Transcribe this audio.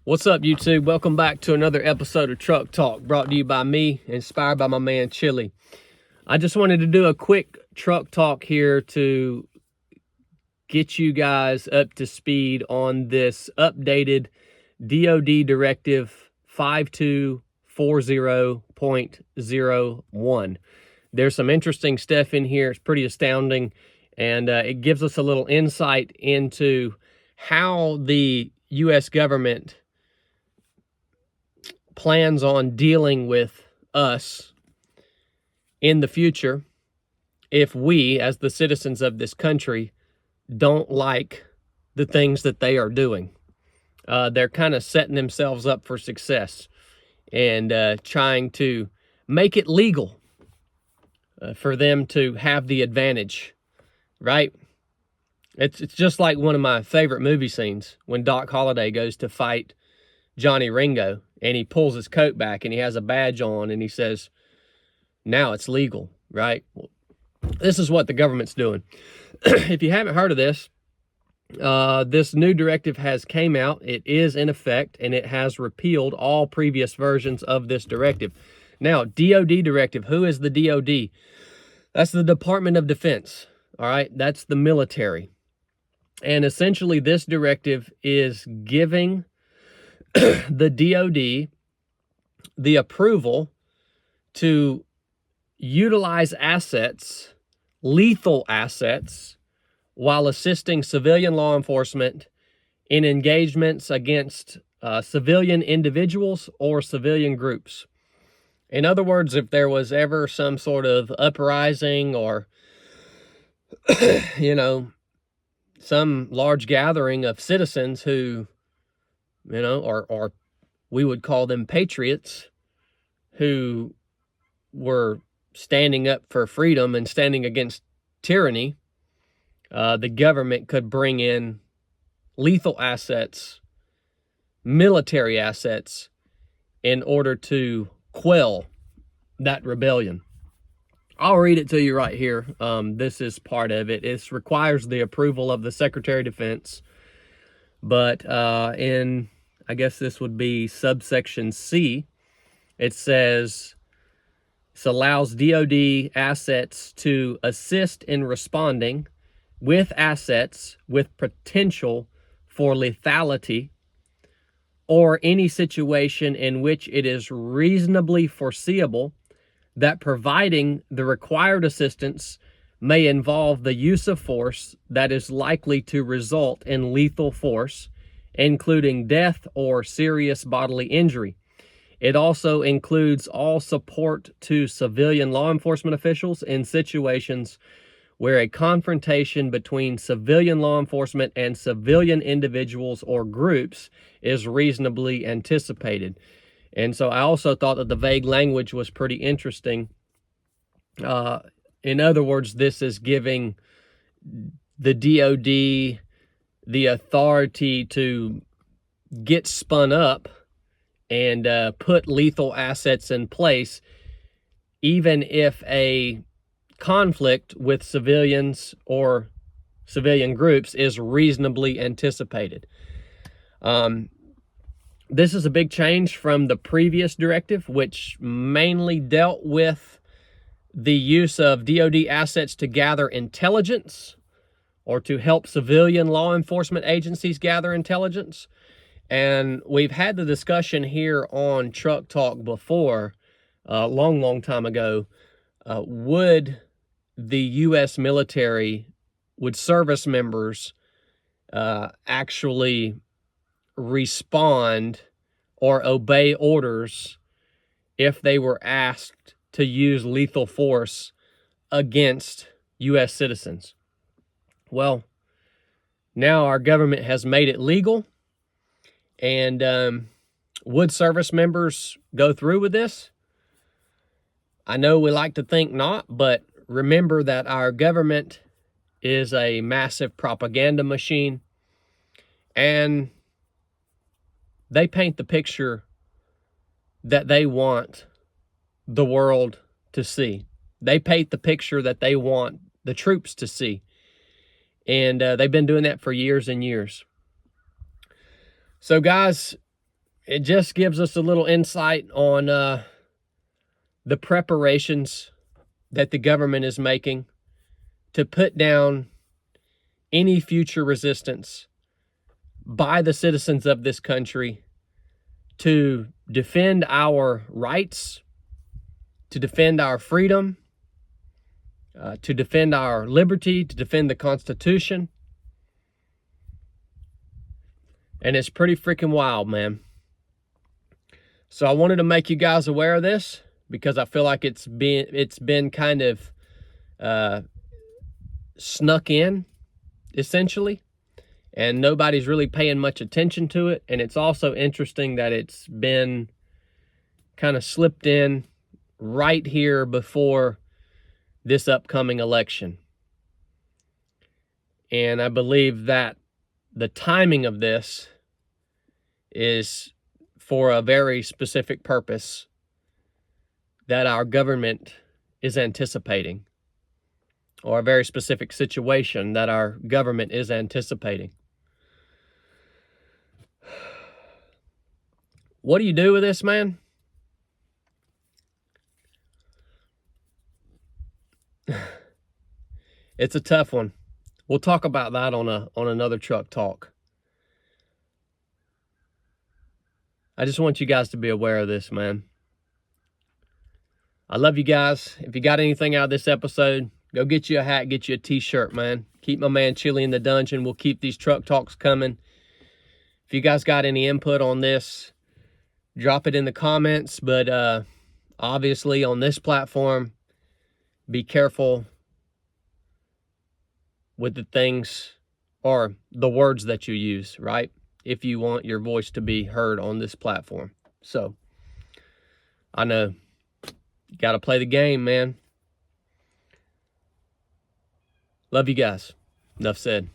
What's up, YouTube? Welcome back to another episode of Truck Talk, brought to you by me, inspired by my man Chili. I just wanted to do a quick truck talk here to get you guys up to speed on this updated DOD Directive 5240.01. There's some interesting stuff in here. It's pretty astounding, and it gives us a little insight into how the U.S. government plans on dealing with us in the future if we, as the citizens of this country, don't like the things that they are doing. They're kind of setting themselves up for success and trying to make it legal for them to have the advantage, right? It's just like one of my favorite movie scenes when Doc Holliday goes to fight Johnny Ringo, and he pulls his coat back and he has a badge on and he says, now it's legal, right? Well, this is what the government's doing. If you haven't heard of this, this new directive has came out. It is in effect, and it has repealed all previous versions of this directive. Now, DOD directive, who is the DOD? That's the Department of Defense, all right? That's the military. And essentially, this directive is giving the DOD the approval to utilize assets, lethal assets, while assisting civilian law enforcement in engagements against civilian individuals or civilian groups. In other words, if there was ever some sort of uprising or, some large gathering of citizens who, or we would call them patriots, who were standing up for freedom and standing against tyranny, the government could bring in lethal assets, military assets, in order to quell that rebellion. I'll read it to you right here. This is part of it. It requires the approval of the Secretary of Defense, but in, I guess this would be subsection C, it says, this allows DOD assets to assist in responding with assets with potential for lethality or any situation in which it is reasonably foreseeable that providing the required assistance may involve the use of force that is likely to result in lethal force, including death or serious bodily injury. It also includes all support to civilian law enforcement officials in situations where a confrontation between civilian law enforcement and civilian individuals or groups is reasonably anticipated. And so I also thought that the vague language was pretty interesting. In other words, this is giving the DOD the authority to get spun up and put lethal assets in place, even if a conflict with civilians or civilian groups is reasonably anticipated. This is a big change from the previous directive, which mainly dealt with the use of DOD assets to gather intelligence or to help civilian law enforcement agencies gather intelligence. And we've had the discussion here on Truck Talk before, a long time ago. Would the U.S. military, would service members actually respond or obey orders if they were asked to use lethal force against U.S. citizens? Well, now our government has made it legal. And would service members go through with this? I know we like to think not, but remember that our government is a massive propaganda machine, and they paint the picture that they want the world to see. They paint the picture that they want the troops to see. And they've been doing that for years and years. So guys, it just gives us a little insight on the preparations that the government is making to put down any future resistance by the citizens of this country to defend our rights, to defend our freedom, to defend our liberty, to defend the Constitution. And it's pretty freaking wild, man. So I wanted to make you guys aware of this because I feel like it's been kind of snuck in, essentially, and nobody's really paying much attention to it. And it's also interesting that it's been kind of slipped in right here before this upcoming election. And I believe that the timing of this is for a very specific purpose that our government is anticipating, or a very specific situation that our government is anticipating. What do you do with this, man? It's a tough one. We'll talk about that on another Truck Talk. I just want you guys to be aware of this, man. I love you guys. If you got anything out of this episode, go get you a hat, get you a t-shirt, man. Keep my man Chili in the dungeon. We'll keep these Truck Talks coming. If you guys got any input on this, drop it in the comments. But obviously on this platform, be careful with the things or the words that you use, right? If you want your voice to be heard on this platform. So, I know, you got to play the game, man. Love you guys. Enough said.